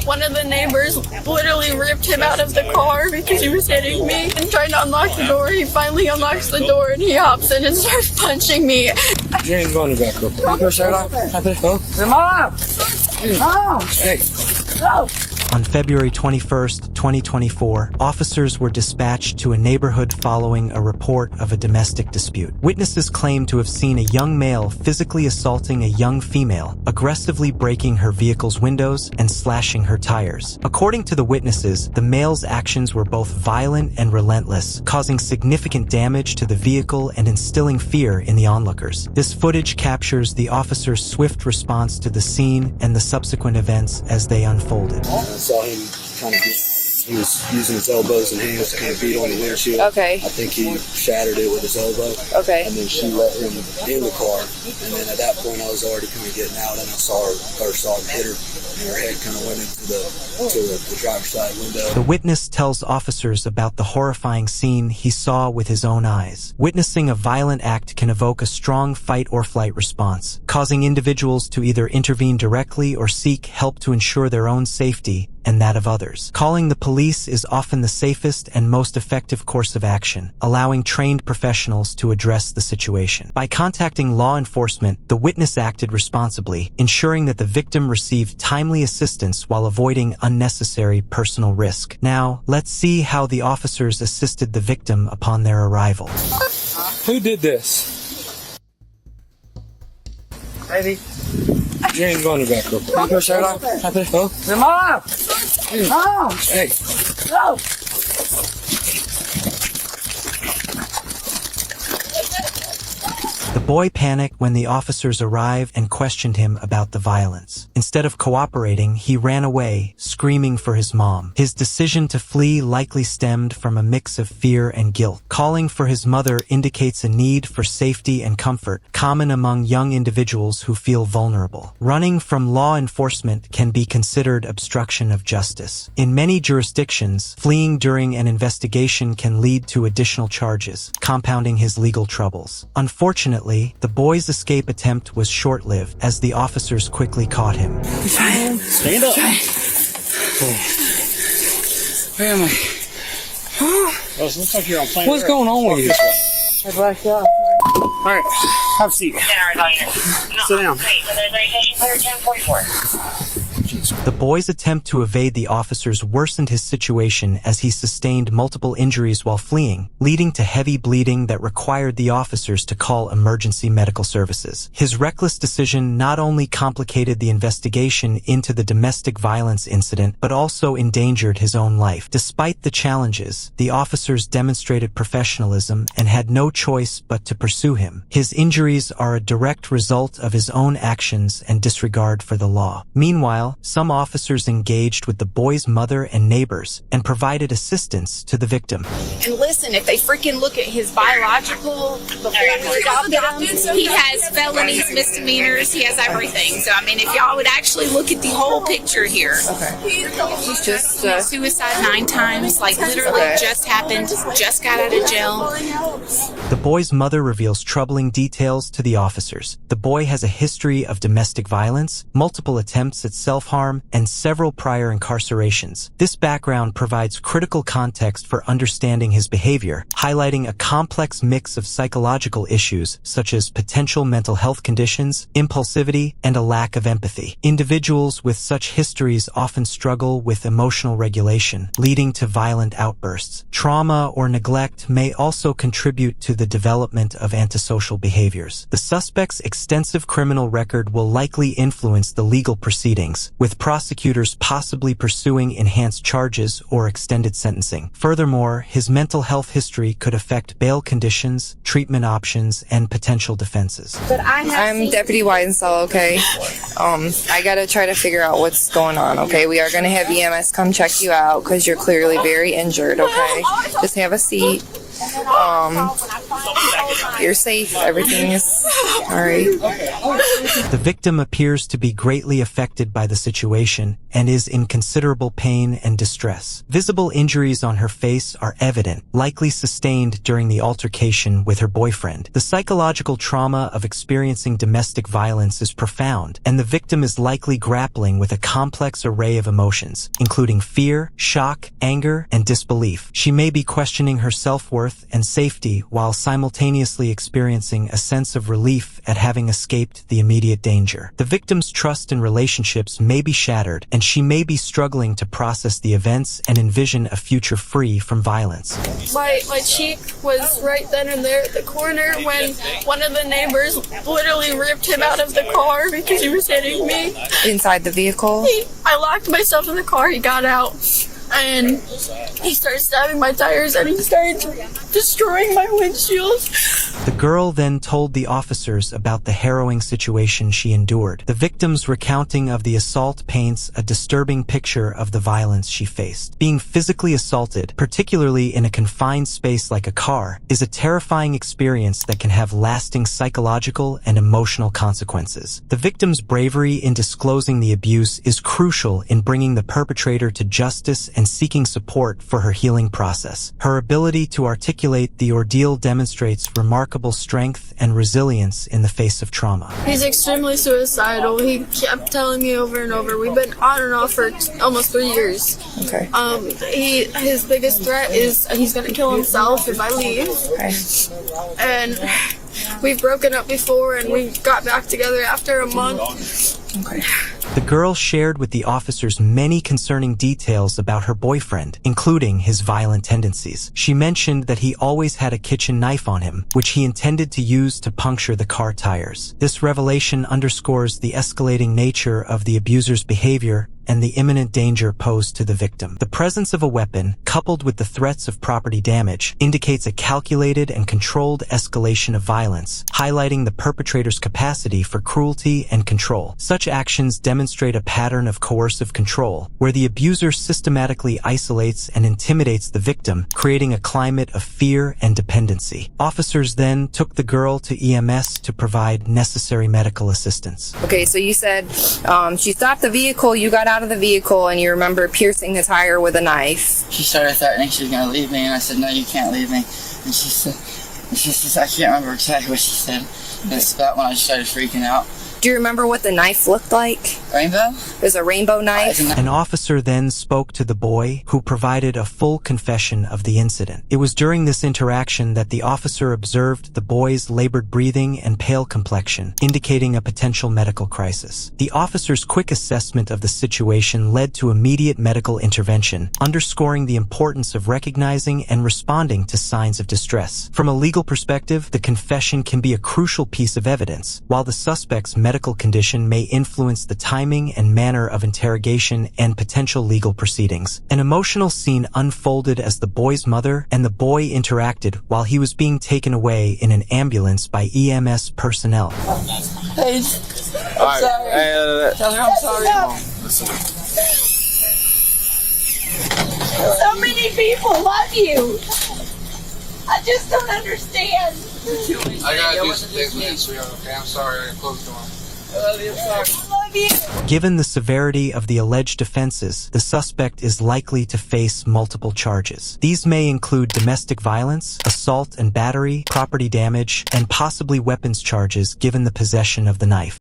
One of the neighbors literally ripped him out of the car because he was hitting me and trying to unlock the door. He finally unlocks the door and he hops in and starts punching me. James going to back real quick. Mom! Hey. On February 21st, 2024, officers were dispatched to a neighborhood following a report of a domestic dispute. Witnesses claim to have seen a young male physically assaulting a young female, aggressively breaking her vehicle's windows and slashing her tires. According to the witnesses, the male's actions were both violent and relentless, causing significant damage to the vehicle and instilling fear in the onlookers. This footage captures the officers' swift response to the scene and the subsequent events as they unfolded. I saw him kind of he was using his elbows and hands to kind of beat on the windshield. Okay. I think he shattered it with his elbow. Okay. And then she let him in the car. And then at that point, I was already kind of getting out, and I saw him hit her, and her head kind of went into the driver's side window. The witness tells officers about the horrifying scene he saw with his own eyes. Witnessing a violent act can evoke a strong fight or flight response, causing individuals to either intervene directly or seek help to ensure their own safety and that of others. Calling the police is often the safest and most effective course of action, allowing trained professionals to address the situation. By contacting law enforcement, the witness acted responsibly, ensuring that the victim received timely assistance while avoiding unnecessary personal risk. Now, let's see how the officers assisted the victim upon their arrival. Who did this? Baby. James going to back real quick. Mom! Hey. No. The boy panicked when the officers arrived and questioned him about the violence. Instead of cooperating, he ran away, screaming for his mom. His decision to flee likely stemmed from a mix of fear and guilt. Calling for his mother indicates a need for safety and comfort, common among young individuals who feel vulnerable. Running from law enforcement can be considered obstruction of justice. In many jurisdictions, fleeing during an investigation can lead to additional charges, compounding his legal troubles. Unfortunately, the boy's escape attempt was short-lived, as the officers quickly caught him. Stand up. Where am I? It looks like you're on planet What's Earth. going on with you? I blacked out. All right, have a seat. Sit down. The boy's attempt to evade the officers worsened his situation as he sustained multiple injuries while fleeing, leading to heavy bleeding that required the officers to call emergency medical services. His reckless decision not only complicated the investigation into the domestic violence incident, but also endangered his own life. Despite the challenges, the officers demonstrated professionalism and had no choice but to pursue him. His injuries are a direct result of his own actions and disregard for the law. Meanwhile, some officers engaged with the boy's mother and neighbors and provided assistance to the victim. And listen, if they freaking look at his biological, before we adopted him, he has felonies, misdemeanors, he has everything. So, I mean, if y'all would actually look at the whole picture here. Okay. He's just Suicide 9 times, like literally just happened, just got out of jail. The boy's mother reveals troubling details to the officers. The boy has a history of domestic violence, multiple attempts at self-harm, and several prior incarcerations. This background provides critical context for understanding his behavior, highlighting a complex mix of psychological issues such as potential mental health conditions, impulsivity, and a lack of empathy. Individuals with such histories often struggle with emotional regulation, leading to violent outbursts. Trauma or neglect may also contribute to the development of antisocial behaviors. The suspect's extensive criminal record will likely influence the legal proceedings, with prosecutors possibly pursuing enhanced charges or extended sentencing. Furthermore, his mental health history could affect bail conditions, treatment options, and potential defenses. I'm Deputy Weidenstall, okay? I gotta try to figure out what's going on, okay? We are gonna have EMS come check you out because you're clearly very injured, okay? Just have a seat. You're safe. Everything is alright. The victim appears to be greatly affected by the situation and is in considerable pain and distress. Visible injuries on her face are evident, likely sustained during the altercation with her boyfriend. The psychological trauma of experiencing domestic violence is profound, and the victim is likely grappling with a complex array of emotions, including fear, shock, anger, and disbelief. She may be questioning her self-worth and safety while simultaneously experiencing a sense of relief at having escaped the immediate danger. The victim's trust in relationships may be shattered, and she may be struggling to process the events and envision a future free from violence. My cheek was right then and there at the corner when one of the neighbors literally ripped him out of the car because he was hitting me. Inside the vehicle? I locked myself in the car, he got out, and he started stabbing my tires and he started destroying my windshield. The girl then told the officers about the harrowing situation she endured. The victim's recounting of the assault paints a disturbing picture of the violence she faced. Being physically assaulted, particularly in a confined space like a car, is a terrifying experience that can have lasting psychological and emotional consequences. The victim's bravery in disclosing the abuse is crucial in bringing the perpetrator to justice and seeking support for her healing process. Her ability to articulate the ordeal demonstrates remarkable strength and resilience in the face of trauma. He's extremely suicidal. He kept telling me over and over. We've been on and off for almost 3 years. Okay. His biggest threat is he's gonna kill himself if I leave. Okay. And we've broken up before and we got back together after a month. Okay. The girl shared with the officers many concerning details about her boyfriend, including his violent tendencies. She mentioned that he always had a kitchen knife on him, which he intended to use to puncture the car tires. This revelation underscores the escalating nature of the abuser's behavior and the imminent danger posed to the victim. The presence of a weapon, coupled with the threats of property damage, indicates a calculated and controlled escalation of violence, highlighting the perpetrator's capacity for cruelty and control. Such actions demonstrate a pattern of coercive control, where the abuser systematically isolates and intimidates the victim, creating a climate of fear and dependency. Officers then took the girl to EMS to provide necessary medical assistance. Okay, so you said she stopped the vehicle, you got out of the vehicle, and you remember piercing the tire with a knife. She started threatening she was going to leave me, and I said, no, you can't leave me. And she said, I can't remember exactly what she said. That's about when I started freaking out. Do you remember what the knife looked like? Rainbow? It was a rainbow knife? An officer then spoke to the boy, who provided a full confession of the incident. It was during this interaction that the officer observed the boy's labored breathing and pale complexion, indicating a potential medical crisis. The officer's quick assessment of the situation led to immediate medical intervention, underscoring the importance of recognizing and responding to signs of distress. From a legal perspective, the confession can be a crucial piece of evidence. While the suspect's medical condition may influence the timing and manner of interrogation and potential legal proceedings, an emotional scene unfolded as the boy's mother and the boy interacted while he was being taken away in an ambulance by EMS personnel. Hey, I'm sorry. Tell her I'm sorry. So many people love you. I just don't understand. I gotta do some things with it, sweetheart, okay? I'm sorry, I gotta close the door. I love you, I'm sorry. I love you. Given the severity of the alleged offenses, the suspect is likely to face multiple charges. These may include domestic violence, assault and battery, property damage, and possibly weapons charges given the possession of the knife.